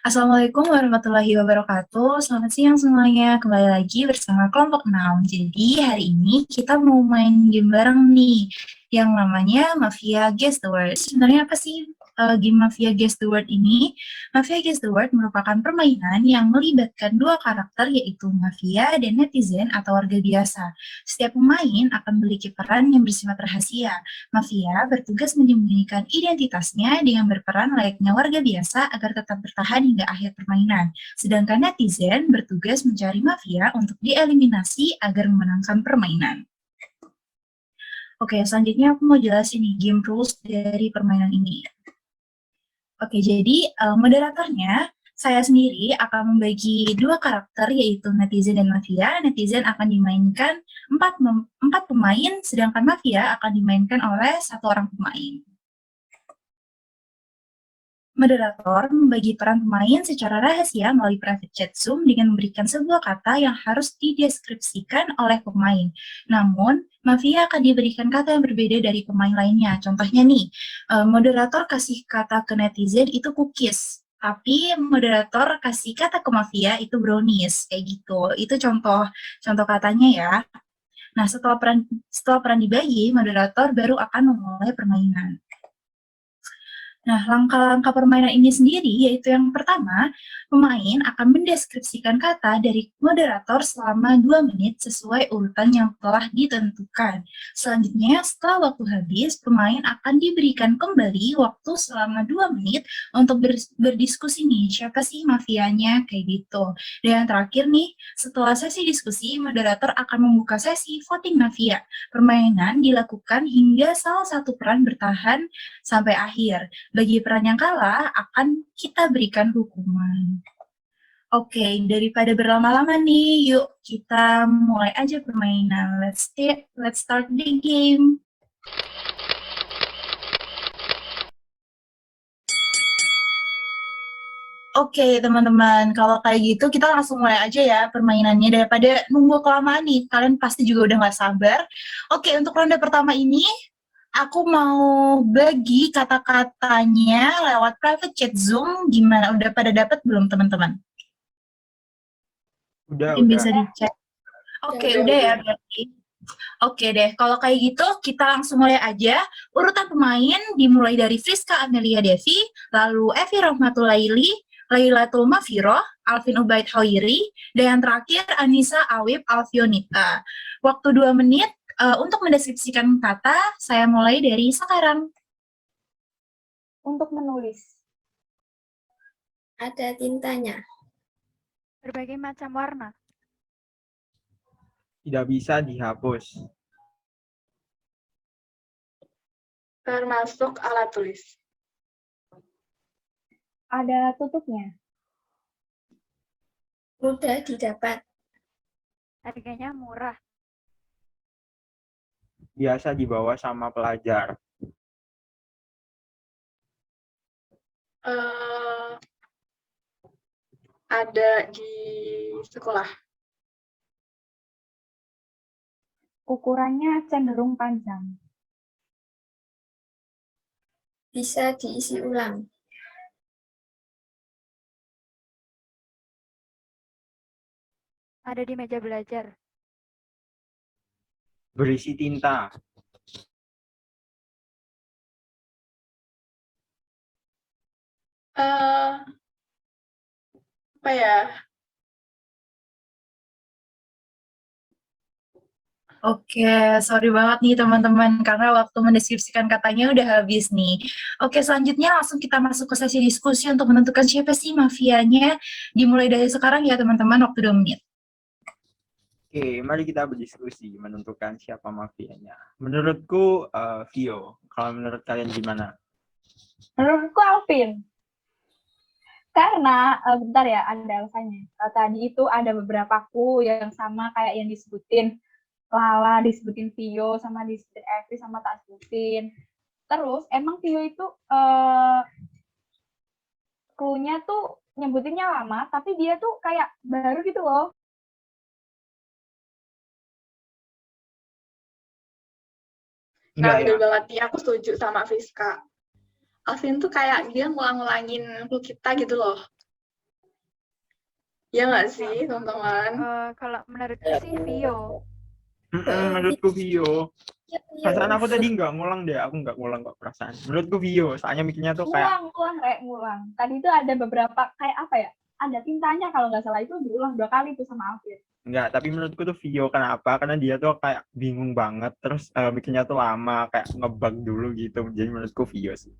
Assalamualaikum warahmatullahi wabarakatuh. Selamat siang semuanya. Kembali lagi bersama kelompok 6. Jadi hari ini kita mau main game bareng nih yang namanya Mafia Guess the Word. Sebenarnya apa sih game Mafia Guess the Word ini? Mafia Guess the Word merupakan permainan yang melibatkan dua karakter yaitu mafia dan netizen atau warga biasa. Setiap pemain akan memiliki peran yang bersifat rahasia. Mafia bertugas menyembunyikan identitasnya dengan berperan layaknya warga biasa agar tetap bertahan hingga akhir permainan. Sedangkan netizen bertugas mencari mafia untuk dieliminasi agar memenangkan permainan. Oke, selanjutnya aku mau jelasin nih game rules dari permainan ini. Oke, jadi moderatornya saya sendiri akan membagi dua karakter yaitu netizen dan mafia. Netizen akan dimainkan empat pemain, sedangkan mafia akan dimainkan oleh satu orang pemain. Moderator membagi peran pemain secara rahasia melalui private chat Zoom dengan memberikan sebuah kata yang harus dideskripsikan oleh pemain. Namun, mafia akan diberikan kata yang berbeda dari pemain lainnya. Contohnya nih, moderator kasih kata ke netizen itu cookies, tapi moderator kasih kata ke mafia itu brownies, kayak gitu. Itu contoh katanya ya. Nah, setelah peran dibagi, moderator baru akan memulai permainan. Nah, langkah-langkah permainan ini sendiri yaitu yang pertama, pemain akan mendeskripsikan kata dari moderator selama 2 menit sesuai urutan yang telah ditentukan. Selanjutnya, setelah waktu habis, pemain akan diberikan kembali waktu selama 2 menit untuk berdiskusi nih, siapa sih mafianya, kayak gitu. Dan yang terakhir nih, setelah sesi diskusi, moderator akan membuka sesi voting mafia. Permainan dilakukan hingga salah satu peran bertahan sampai akhir. Bagi peran yang kalah, akan kita berikan hukuman. Oke, daripada berlama-lama nih, yuk kita mulai aja permainan. Let's start the game. Oke, teman-teman, kalau kayak gitu kita langsung mulai aja ya permainannya daripada nunggu kelamaan nih. Kalian pasti juga udah gak sabar. Oke, untuk ronde pertama ini, aku mau bagi kata-katanya lewat private chat Zoom. Gimana? Udah pada dapat belum, teman-teman? Mungkin Udah. bisa dicek. Oke, udah ya berarti. Oke deh, kalau kayak gitu kita langsung mulai aja. Urutan pemain dimulai dari Friska Amelia Devi, lalu Evi Rahmatulaili, Lailatul Mafiro, Alvin Ubaid Hoiri, dan yang terakhir Anissa Awib Alfionita. Waktu 2 menit untuk mendeskripsikan kata, saya mulai dari sekarang. Untuk menulis. Ada tintanya. Berbagai macam warna. Tidak bisa dihapus. Termasuk alat tulis. Ada tutupnya. Mudah didapat. Harganya murah. Biasa dibawa sama pelajar. Ada di sekolah. Ukurannya cenderung panjang. Bisa diisi ulang. Ada di meja belajar. Berisi tinta. Apa ya? Oke, sorry banget nih teman-teman, karena waktu mendeskripsikan katanya udah habis nih. Oke, selanjutnya langsung kita masuk ke sesi diskusi untuk menentukan siapa sih mafianya. Dimulai dari sekarang ya teman-teman, waktu 2 menit. Oke, mari kita berdiskusi menentukan siapa mafianya. Menurutku Vio. Kalau menurut kalian gimana? Menurutku Alvin. Karena, bentar ya, ada alasannya. Tadi itu ada beberapa clue yang sama kayak yang disebutin Lala, disebutin Vio, sama disebutin Evi, sama tak sebutin. Terus, emang Vio itu clue-nya tuh nyebutinnya lama, tapi dia tuh kayak baru gitu loh. Nah, betul banget nih, aku setuju sama Friska. Alvin tuh kayak dia ngulang-ngulangin clue kita gitu loh. Ya nggak sih, teman-teman? Kalau menurutku sih Vio. Menurutku Vio. Ya, Perasaan iya. aku tadi nggak ngulang deh, aku nggak ngulang kok perasaan. Menurutku Vio, soalnya mikirnya tuh kayak Ngulang. Tadi itu ada beberapa kayak apa ya? Ada tintanya kalau nggak salah itu diulang 2 kali tuh sama Alvin. Enggak, tapi menurutku tuh Vio kenapa? Karena dia tuh kayak bingung banget, terus bikinnya tuh lama, kayak ngebug dulu gitu. Jadi menurutku Vio sih.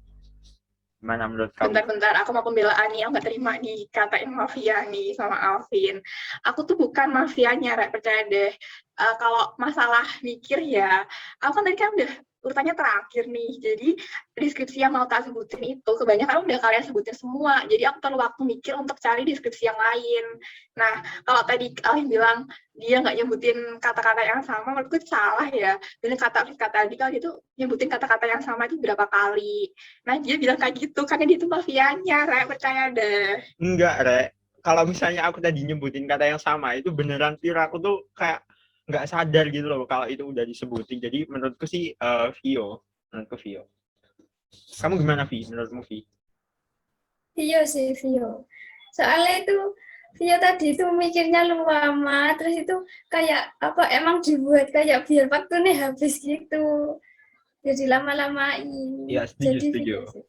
Gimana menurut kamu? Bentar-bentar, aku mau pembelaan nih, aku nggak terima dikatain mafia nih sama Alvin. Aku tuh bukan mafianya, Rek, percaya deh. Kalau masalah mikir ya, aku kan tadi kan udah urutannya terakhir nih, jadi deskripsi yang mau tak sebutin itu kebanyakan udah kalian sebutin semua, jadi aku perlu waktu mikir untuk cari deskripsi yang lain. Nah, kalau tadi Alvin bilang dia nggak nyebutin kata-kata yang sama, menurutku salah ya. Dan kata tadi kalau itu nyebutin kata-kata yang sama itu berapa kali. Nah, dia bilang kayak gitu, karena dia itu mafianya, Rek, percaya deh. Enggak, Rek. Kalau misalnya aku tadi nyebutin kata yang sama, itu beneran pure aku tuh kayak nggak sadar gitu loh kalau itu udah disebutin. Jadi menurutku sih Vio. Menurutku Vio. Kamu gimana, Vi? Menurutmu, Vi? Vio sih, Vio. Soalnya itu Vio tadi itu mikirnya lama, terus itu kayak apa emang dibuat kayak biar waktunya habis gitu. Jadi lama-lamain. Iya, setuju, Jadi setuju. Vio sih.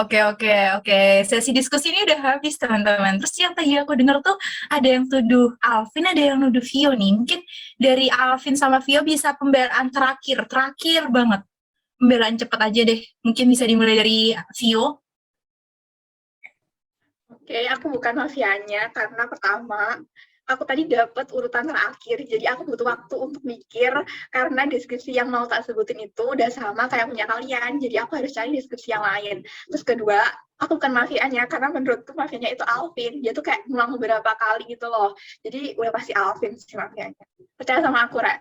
Oke. Sesi diskusi ini udah habis, teman-teman. Terus yang tadi aku dengar tuh ada yang tuduh Alvin, ada yang nuduh Vio nih. Mungkin dari Alvin sama Vio bisa pembelaan terakhir banget. Pembelaan cepet aja deh. Mungkin bisa dimulai dari Vio. Oke, aku bukan mafianya, karena pertama, aku tadi dapat urutan terakhir, jadi aku butuh waktu untuk mikir, karena deskripsi yang mau tak sebutin itu udah sama kayak punya kalian, jadi aku harus cari deskripsi yang lain. Terus kedua, aku bukan mafianya, karena menurutku mafianya itu Alvin, dia tuh kayak ngulang beberapa kali gitu loh, jadi udah pasti Alvin sih mafianya. Percaya sama aku, Rek.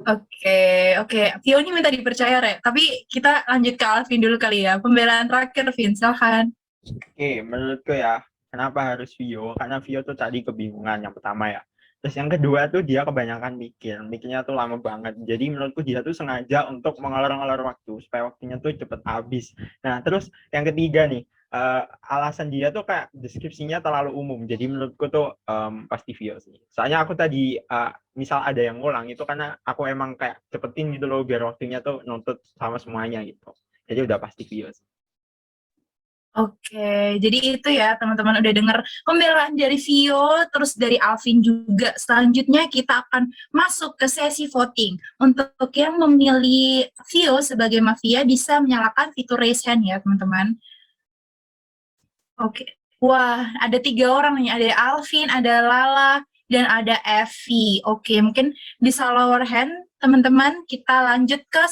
Oke. Vio ini minta dipercaya, Re. Tapi kita lanjut ke Alvin dulu kali ya. Pembelaan terakhir, Vin. Silahkan. Oke, menurutku ya, kenapa harus Vio? Karena Vio tuh tadi kebingungan yang pertama ya. Terus yang kedua tuh dia kebanyakan mikirnya tuh lama banget. Jadi menurutku dia tuh sengaja untuk mengolor-olor waktu supaya waktunya tuh cepet habis. Nah, terus yang ketiga nih, alasan dia tuh kayak deskripsinya terlalu umum. Jadi menurutku tuh pasti Vio sih. Soalnya aku tadi misal ada yang ngulang itu karena aku emang kayak cepetin gitu loh biar waktunya tuh nuntut sama semuanya gitu. Jadi udah pasti Vio sih. Oke, jadi itu ya teman-teman udah dengar pembelaan dari Vio, terus dari Alvin juga. Selanjutnya kita akan masuk ke sesi voting. Untuk yang memilih Vio sebagai mafia bisa menyalakan fitur raise hand ya teman-teman. Oke, wah ada 3 orang nih, ada Alvin, ada Lala, dan ada Evi. Oke, mungkin bisa lower hand teman-teman, kita lanjut ke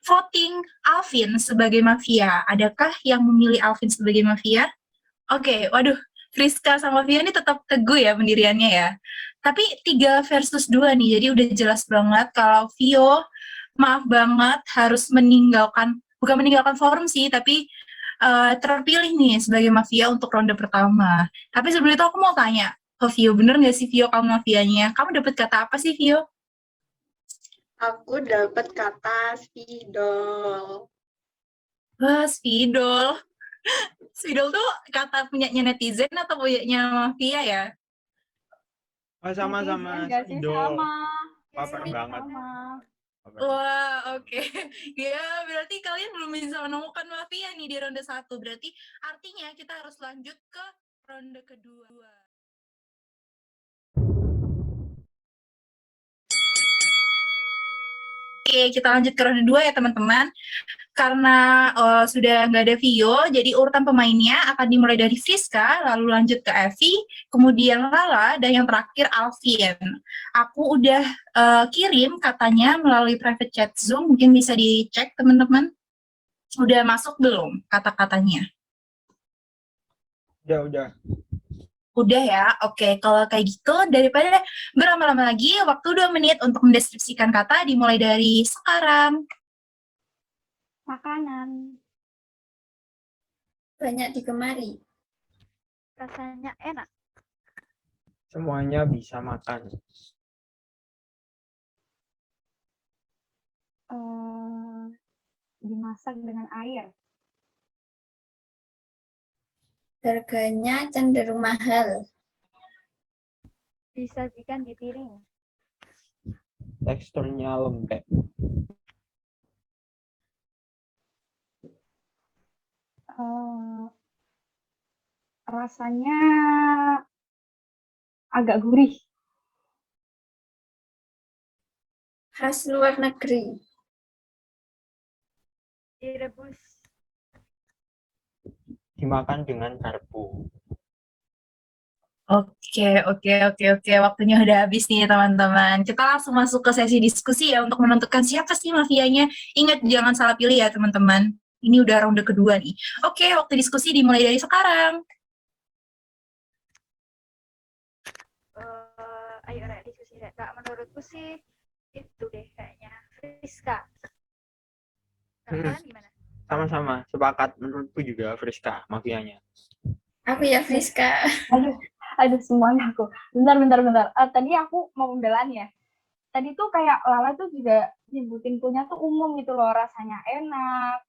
voting Alvin sebagai mafia. Adakah yang memilih Alvin sebagai mafia? Oke, waduh, Friska sama Via ini tetap teguh ya pendiriannya ya. Tapi 3 versus 2 nih, jadi udah jelas banget kalau Vio, maaf banget, harus bukan meninggalkan forum sih, tapi terpilih nih sebagai mafia untuk ronde pertama. Tapi sebelum itu aku mau tanya ke Vio, bener nggak sih Vio kamu mafianya? Kamu dapat kata apa sih Vio? Aku dapat kata spidol. Wah, spidol. Spidol tuh kata punyanya netizen atau punyanya mafia ya? Oh, sama-sama Nggak sih, Idol. sama. Baper banget. Sama. Wah, oke. Ya, berarti kalian belum bisa menemukan mafia nih di ronde 1. Berarti artinya kita harus lanjut ke ronde kedua. Oke, kita lanjut ke ronde 2 ya teman-teman. Karena sudah nggak ada Vio, jadi urutan pemainnya akan dimulai dari Friska, lalu lanjut ke Evi, kemudian Lala, dan yang terakhir Alvin. Aku udah kirim katanya melalui private chat Zoom, mungkin bisa dicek teman-teman. Udah masuk belum kata-katanya? Udah. Udah ya, oke. Kalau kayak gitu, daripada berlama-lama lagi, waktu 2 menit untuk mendeskripsikan kata dimulai dari sekarang. Makanan. Banyak digemari. Rasanya enak. Semuanya bisa makan. Dimasak dengan air. Harganya cenderung mahal. Disajikan di piring. Teksturnya lembek. Rasanya agak gurih. Khas luar negeri. Direbus. Dimakan dengan garpu. Oke. Waktunya udah habis nih teman-teman. Kita langsung masuk ke sesi diskusi ya untuk menentukan siapa sih mafianya. Ingat jangan salah pilih ya teman-teman. Ini udah ronde kedua nih. Oke, waktu diskusi dimulai dari sekarang. Ayo Rek, diskusi Rek. Kak, menurutku sih itu deh kayaknya Friska. Kalian gimana? Sama-sama, sepakat. Menurutku juga Friska mafianya. Aku ya Friska. Aduh semuanya aku. Bentar. Tadi aku mau pembelaan ya. Tadi tuh kayak Lala tuh juga nyebutin punya tuh umum gitu loh, rasanya enak,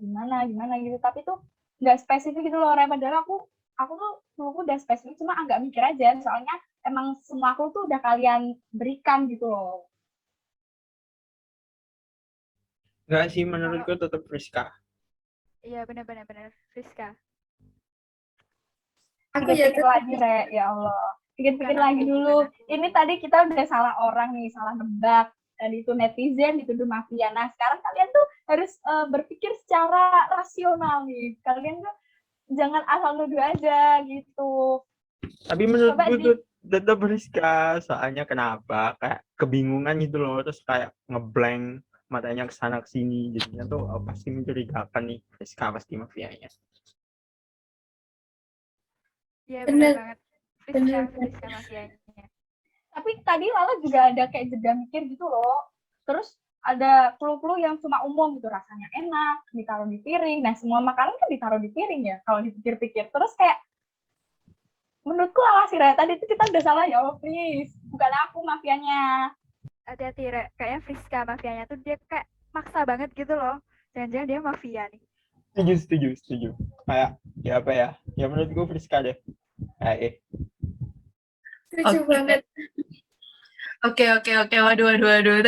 gimana gitu. Tapi tuh nggak spesifik gitu loh, padahal aku tuh menurutku udah spesifik, cuma agak mikir aja, soalnya emang semua aku tuh udah kalian berikan gitu loh. Enggak sih, menurutku tetap Friska. Iya benar Friska. Aku ya Pikir lagi Rek, ya Allah. Pikir lagi dulu. Ini tadi kita udah salah orang nih, salah nebak. Tadi itu netizen dituduh mafia. Nah sekarang kalian tuh harus berpikir secara rasional nih. Kalian tuh jangan asal nuduh aja gitu. Tapi menurutku tuh tetap Friska. Soalnya kenapa? Kayak kebingungan gitu loh. Terus kayak ngeblank, matanya kesana kesini. Jadinya tuh pasti mencurigakan nih. Friska pasti mafianya. Iya benar banget. benar. Friska mafianya. Tapi tadi Lala juga ada kayak jeda mikir gitu loh. Terus ada clue-clue yang cuma umum gitu, rasanya enak, ditaruh di piring. Nah semua makanan kan ditaruh di piring ya kalau dipikir-pikir. Terus kayak menurutku Lala sih Rek, tadi itu kita udah salah ya Allah please. Bukan aku mafianya. Hati-hati Rek, kayaknya Friska mafianya tuh dia kayak maksa banget gitu loh. Jangan-jangan dia mafia nih. Setuju. Kayak ya apa ya? Ya menurutku Friska deh. Setuju banget. Oke. Waduh.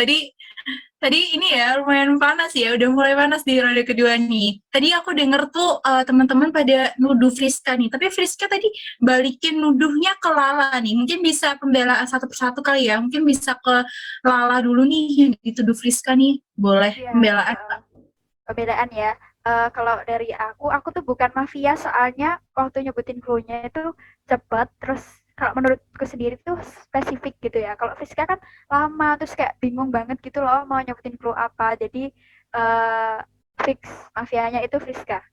Tadi ini ya lumayan panas ya, udah mulai panas di ronde kedua nih. Tadi aku denger tuh teman-teman pada nuduh Friska nih, tapi Friska tadi balikin nuduhnya ke Lala nih. Mungkin bisa pembelaan satu persatu kali ya, mungkin bisa ke Lala dulu nih yang dituduh Friska nih. Boleh Ya, pembelaan? Pembelaan ya. Kalau dari aku tuh bukan mafia, soalnya waktu nyebutin clue-nya itu cepet, terus kalau menurutku sendiri tuh spesifik gitu ya. Kalau Friska kan lama, terus kayak bingung banget gitu loh mau nyebutin clue apa. Jadi fix mafianya itu Friska.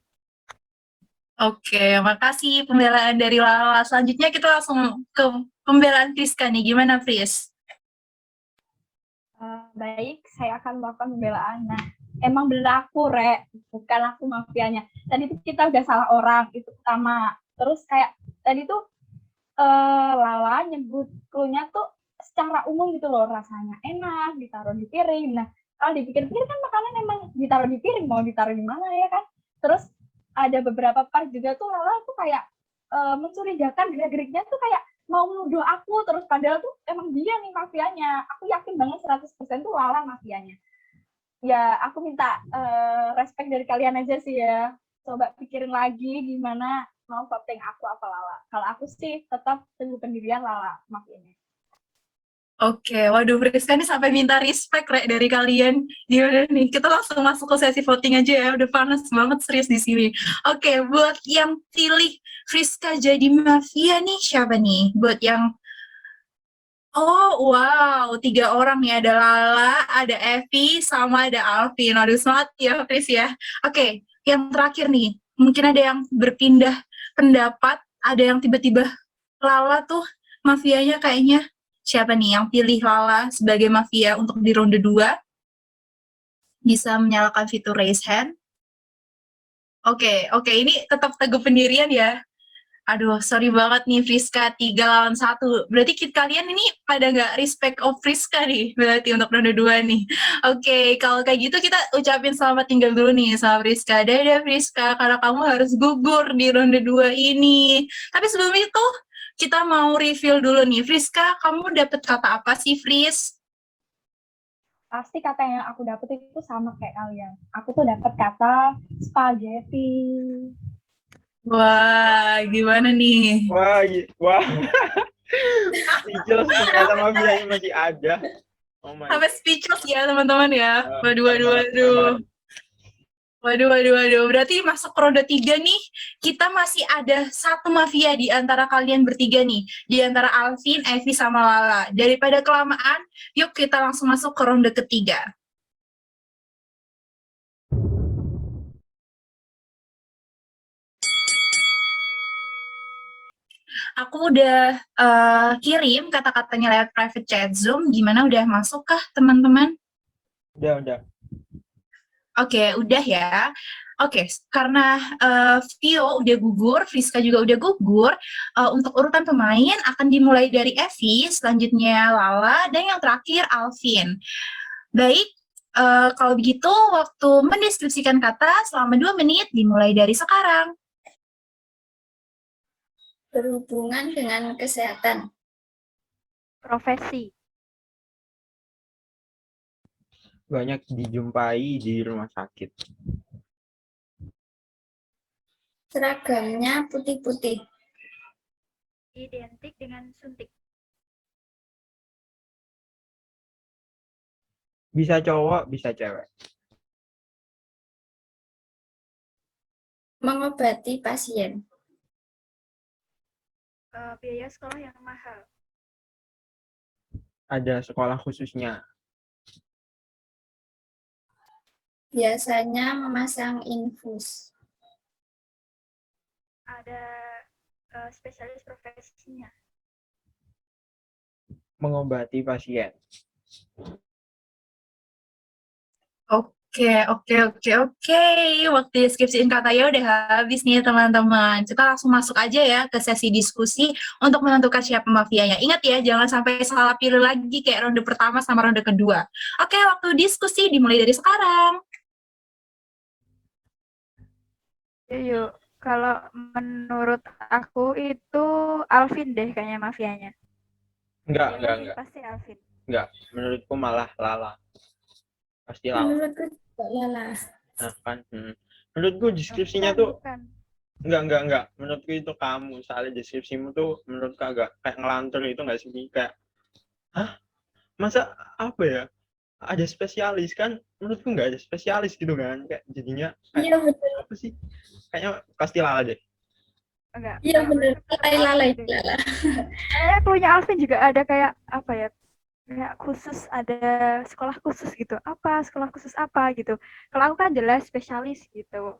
Oke, makasih pembelaan dari Lala. Selanjutnya kita langsung ke pembelaan Friska nih. Gimana Fris? Baik, saya akan melakukan pembelaan. Nah, emang bener aku, Rek, bukan aku mafianya. Tadi tuh kita udah salah orang, itu pertama. Terus kayak tadi tuh Lala nyebut clue-nya tuh secara umum gitu loh, rasanya enak, ditaruh di piring. Nah, kalau dipikir-pikir kan makanan emang ditaruh di piring, mau ditaruh di mana ya kan? Terus ada beberapa part juga tuh Lala tuh kayak mencurigakan, gerak-geriknya tuh kayak mau menuduh aku, terus padahal tuh emang dia nih mafianya. Aku yakin banget 100% tuh Lala mafianya. Ya, aku minta respect dari kalian aja sih ya. Coba pikirin lagi gimana mau voting aku apa Lala. Kalau aku sih tetap teguh pendirian Lala mafianya. Oke, waduh Friska nih sampai minta respect Rek dari kalian. Gimana nih? Kita langsung masuk ke sesi voting aja ya. Udah panas banget serius di sini. Oke, buat yang pilih Friska jadi mafia nih siapa nih? Buat yang oh wow, 3 orang nih, ada Lala, ada Evi, sama ada Alvin. Aduh semangat ya Fris ya. Oke, yang terakhir nih, mungkin ada yang berpindah pendapat, ada yang tiba-tiba Lala tuh mafianya kayaknya. Siapa nih yang pilih Lala sebagai mafia untuk di ronde 2? Bisa menyalakan fitur raise hand. Oke, ini tetap teguh pendirian ya. Aduh, sorry banget nih Friska, 3 lawan 1. Berarti kalian ini pada nggak respect of Friska nih, berarti untuk ronde 2 nih. Oke, kalau kayak gitu kita ucapin selamat tinggal dulu nih sama Friska. Dadah Friska, karena kamu harus gugur di ronde 2 ini. Tapi sebelum itu, kita mau review dulu nih. Friska, kamu dapet kata apa sih, Fris? Pasti kata yang aku dapet itu sama kayak kalian. Aku tuh dapet kata spaghetti. Wah, gimana nih? Wah. Speechless, ternyata mafianya masih ada. Oh my Sampai speechless ya teman-teman ya. God. Waduh. Waduh. Berarti masuk ke ronde 3 nih, kita masih ada satu mafia di antara kalian bertiga nih. Di antara Alvin, Evi, sama Lala. Daripada kelamaan, yuk kita langsung masuk ke ronde ketiga. Aku udah kirim kata-katanya lewat private chat Zoom. Gimana, udah masuk kah teman-teman? Udah. Oke, udah ya. Oke, karena Vio udah gugur, Friska juga udah gugur, untuk urutan pemain akan dimulai dari Evi, selanjutnya Lala, dan yang terakhir Alvin. Baik, kalau begitu waktu mendeskripsikan kata selama 2 menit dimulai dari sekarang. Berhubungan dengan kesehatan. Profesi. Banyak dijumpai di rumah sakit. Seragamnya putih-putih. Identik dengan suntik. Bisa cowok, bisa cewek. Mengobati pasien. Biaya sekolah yang mahal. Ada sekolah khususnya. Biasanya memasang infus. Ada spesialis profesinya. Mengobati pasien. Oke. Waktu deskripsiin katanya udah habis nih teman-teman. Kita langsung masuk aja ya ke sesi diskusi untuk menentukan siapa mafianya. Ingat ya, jangan sampai salah pilih lagi kayak ronde pertama sama ronde kedua. Oke, waktu diskusi dimulai dari sekarang. Yuk, kalau menurut aku itu Alvin deh kayaknya mafianya. Enggak. Pasti Alvin. Enggak, menurutku malah Lala. Pasti Lala. Menurutku juga Lala. Nah, kan. Menurutku deskripsinya tuh Bukan. enggak. Menurutku itu kamu. Soalnya deskripsimu tuh menurutku agak kayak ngelantur itu enggak sih? Kayak, hah? Masa apa ya? Ada spesialis kan? Menurutku enggak ada spesialis gitu kan? Kayak jadinya kayak, Iya betul. apa sih? Kayaknya pasti Lala deh. Enggak. Iya benar. Lala. Kayaknya cluenya Alvin juga ada kayak apa ya? Kayak khusus, ada sekolah khusus gitu. Sekolah khusus apa gitu. Kalau aku kan jelas spesialis gitu.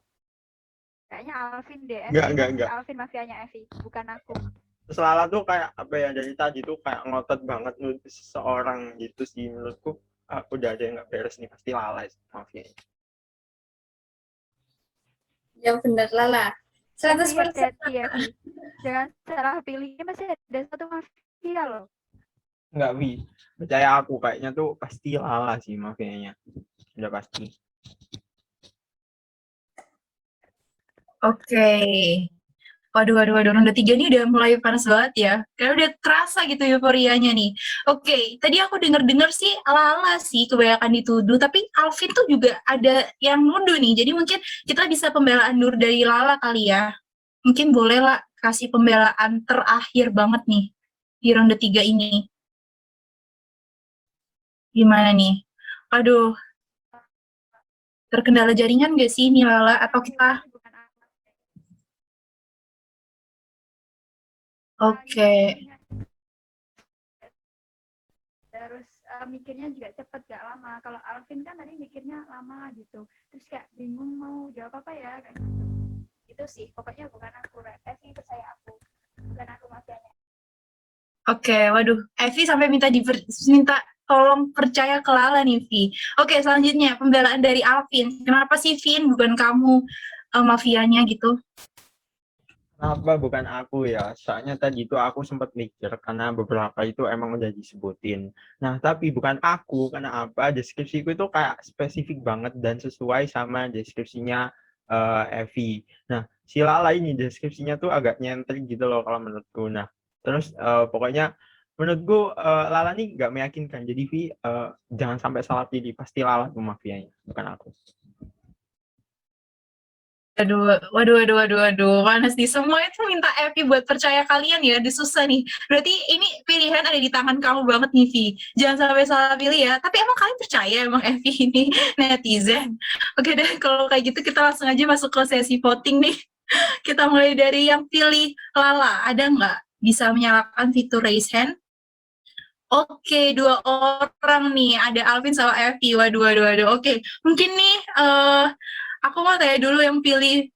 Kayaknya Alvin deh. Enggak. Alvin mafianya Evi, bukan aku. Terus Lala tuh kayak apa ya, dari tadi tuh kayak ngotot banget nuduh seseorang gitu sih menurutku. Udah ada yang nggak beres nih, pasti Lala mafianya. Ya benar Lala. 100%. Hati-hati ya, Vi. Jangan salah pilih, masih ada satu mafia loh. Enggak, Wi. Percaya aku, kayaknya tuh pasti Lala sih mafianya. Udah pasti. Oke. Waduh, ronde 3 ini udah mulai panas banget ya. Karena udah kerasa gitu euforianya nih. Oke, tadi aku denger sih Lala sih kebanyakan dituduh, tapi Alvin tuh juga ada yang nuduh nih. Jadi mungkin kita bisa pembelaan Nur dari Lala kali ya. Mungkin boleh lah kasih pembelaan terakhir banget nih di ronde 3 ini. Gimana nih? Aduh, terkendala jaringan gak sih nih Lala? Atau kita... Oke. Terus mikirnya juga cepet, gak lama. Kalau Alvin kan tadi mikirnya lama gitu. Terus kayak bingung mau jawab apa ya, kayak gitu. Itu sih, pokoknya bukan aku. Evi percaya aku, bukan aku mafianya. Oke, waduh. Evi sampai minta tolong percaya ke Lala nih, Vi. Oke, selanjutnya pembelaan dari Alvin. Kenapa sih, Vin, bukan kamu mafianya gitu? Apa bukan aku ya? Soalnya tadi itu aku sempat mikir karena beberapa itu emang udah disebutin. Nah, tapi bukan aku, karena apa? Deskripsiku itu kayak spesifik banget dan sesuai sama deskripsinya Evi. Nah, si Lala ini deskripsinya tuh agak nyentrik gitu loh kalau menurutku. Nah, terus pokoknya menurutku Lala nih nggak meyakinkan. Jadi Vi, jangan sampai salah pilih. Pasti Lala tuh mafianya, bukan aku. Aduh, waduh. Panas nih. Semua itu minta Evi buat percaya kalian ya. Udah susah nih. Berarti ini pilihan ada di tangan kamu banget nih, Vi. Jangan sampai salah pilih ya. Tapi emang kalian percaya emang Evi ini netizen? Oke deh, kalau kayak gitu kita langsung aja masuk ke sesi voting nih. Kita mulai dari yang pilih Lala. Ada nggak? Bisa menyalakan fitur raise hand? Oke, 2 orang nih. Ada Alvin sama Evi. Waduh. Oke, mungkin nih aku mau tanya dulu yang pilih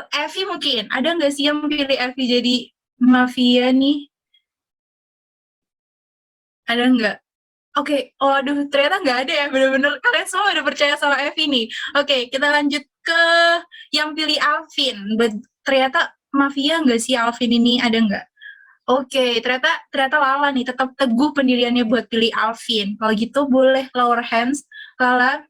Evi mungkin. Ada nggak sih yang pilih Evi jadi mafia nih? Ada nggak? Oke, waduh ternyata nggak ada ya. Bener-bener kalian semua udah percaya sama Evi nih. Oke, kita lanjut ke yang pilih Alvin. Ternyata mafia nggak sih Alvin ini? Ada nggak? Oke, ternyata Lala nih tetap teguh pendiriannya buat pilih Alvin. Kalau gitu boleh lower hands. Lala,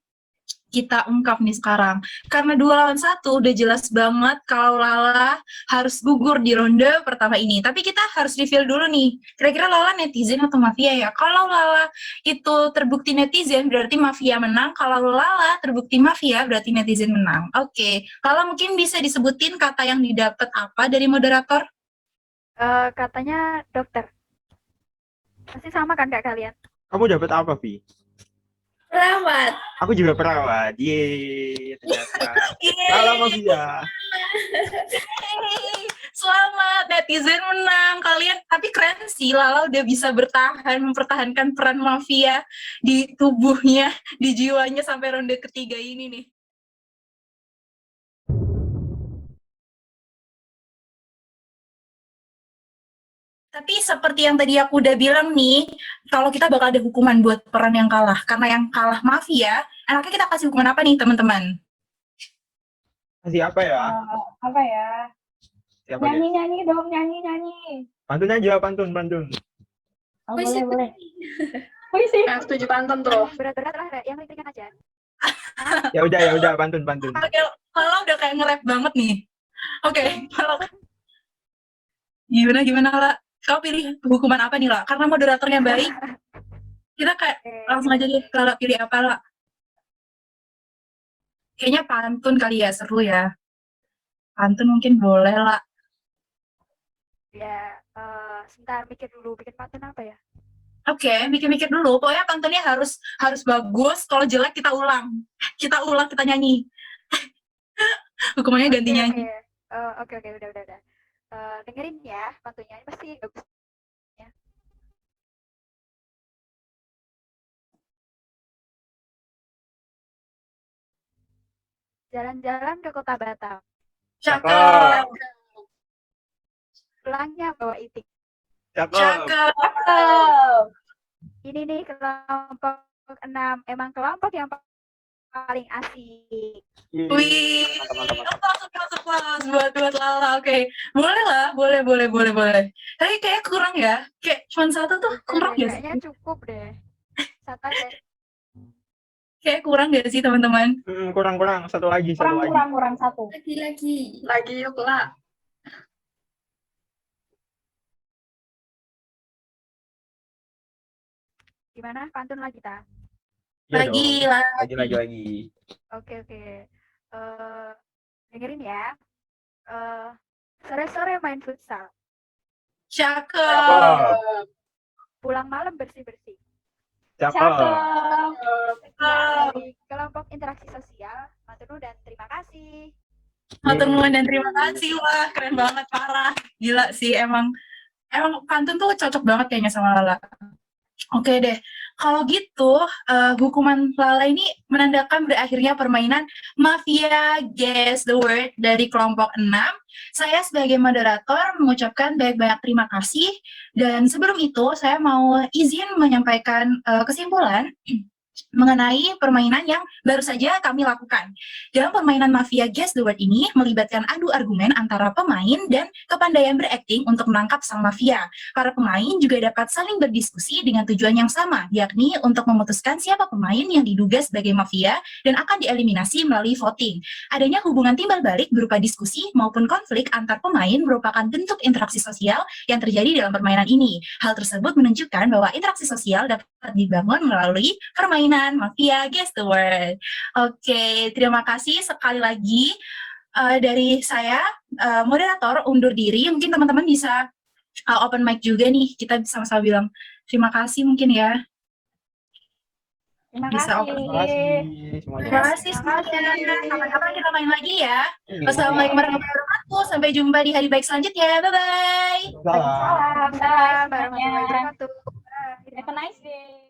kita ungkap nih sekarang. Karena 2 lawan 1 udah jelas banget kalau Lala harus gugur di ronde pertama ini. Tapi kita harus reveal dulu nih. Kira-kira Lala netizen atau mafia ya? Kalau Lala itu terbukti netizen berarti mafia menang. Kalau Lala terbukti mafia berarti netizen menang. Oke, Lala mungkin bisa disebutin kata yang didapat apa dari moderator? Katanya dokter. Pasti sama kan kak kalian? Kamu dapat apa, Vi? Selamat. Aku juga perawat. Yeay, ternyata. Salam mafia. Hey, selamat netizen menang kalian. Tapi keren sih Lala udah bisa mempertahankan peran mafia di tubuhnya, di jiwanya sampai ronde ketiga ini nih. Tapi seperti yang tadi aku udah bilang nih, kalau kita bakal ada hukuman buat peran yang kalah. Karena yang kalah mafia, enaknya kita kasih hukuman apa nih teman-teman? Kasih apa ya? Apa ya? Siapa guys? Nyanyi dong, nyanyi. Pantun aja, pantun. Oh, Puisi. boleh. Puisi. Nah, setuju pantun tuh. Berat-berat lah, yang ringan aja. Ya udah, pantun. Oke, Lala udah kayak nge-rap banget nih. Oke, Lala. Gimana Lala? Kau pilih hukuman apa nih, Lala? Karena moderatornya baik, kita kayak langsung aja deh, Lala pilih apa, Lala? Kayaknya pantun kali ya, seru ya. Pantun mungkin boleh, Lala. Ya, sebentar mikir dulu, bikin pantun apa ya? Oke, mikir-mikir dulu. Pokoknya pantunnya harus bagus. Kalau jelek kita ulang. Kita nyanyi. Hukumannya ganti nyanyi. Oke, udah. Dengerin ya, pantunnya ini pasti bagus. Ya. Jalan-jalan ke kota Batam. Cakep. Pulangnya bawa itik. Cakep. Ini nih kelompok 6. Emang kelompok yang paling asik. Wih, masuk kelas buat Lala. Oke, boleh lah, boleh. Tapi kayak kurang ya, kayak cuma satu tuh kurang ya sih? Kayaknya cukup deh. Satu aja. Kayak kurang gak sih teman-teman? Kurang. Satu lagi. Kurang satu. Lagi. Lagi yuk lah. Gimana? Pantun lagi ta? Iya Lagi dong. lah. Lagi. Oke. Dengerin ya. Sore-sore main futsal. Cakep. Pulang malam bersih-bersih. Cakep. Dari kelompok interaksi sosial, matur nuwun dan terima kasih. Matur nuwun dan terima kasih. Wah, keren banget, parah. Gila sih, emang pantun tuh cocok banget kayaknya sama Lala. Oke deh, kalau gitu hukuman Lala ini menandakan berakhirnya permainan Mafia Guess the Word dari kelompok 6. Saya sebagai moderator mengucapkan banyak terima kasih. Dan sebelum itu, saya mau izin menyampaikan kesimpulan. mengenai permainan yang baru saja kami lakukan. Dalam permainan Mafia Guess the Word ini melibatkan adu argumen antara pemain dan kepandaian berakting untuk menangkap sang mafia. Para pemain juga dapat saling berdiskusi dengan tujuan yang sama, yakni untuk memutuskan siapa pemain yang diduga sebagai mafia dan akan dieliminasi melalui voting. Adanya hubungan timbal balik berupa diskusi maupun konflik antar pemain merupakan bentuk interaksi sosial yang terjadi dalam permainan ini. Hal tersebut menunjukkan bahwa interaksi sosial dapat dibangun melalui permainan Mafia Guess the Word. Oke, terima kasih sekali lagi dari saya, moderator undur diri. Mungkin teman-teman bisa open mic juga nih. Kita sama-sama bilang terima kasih mungkin ya. Terima Bisa kasih. Terima kasih semuanya. Terima kasih semuanya. Kapan-kapan kita main lagi ya. Iya. Wassalamualaikum warahmatullahi wabarakatuh. Sampai jumpa di hari baik selanjutnya. Bye-bye. Salam. Salam. Bye. Waalaikumsalam warahmatullahi semuanya. wabarakatuh. Bye. Have a nice day.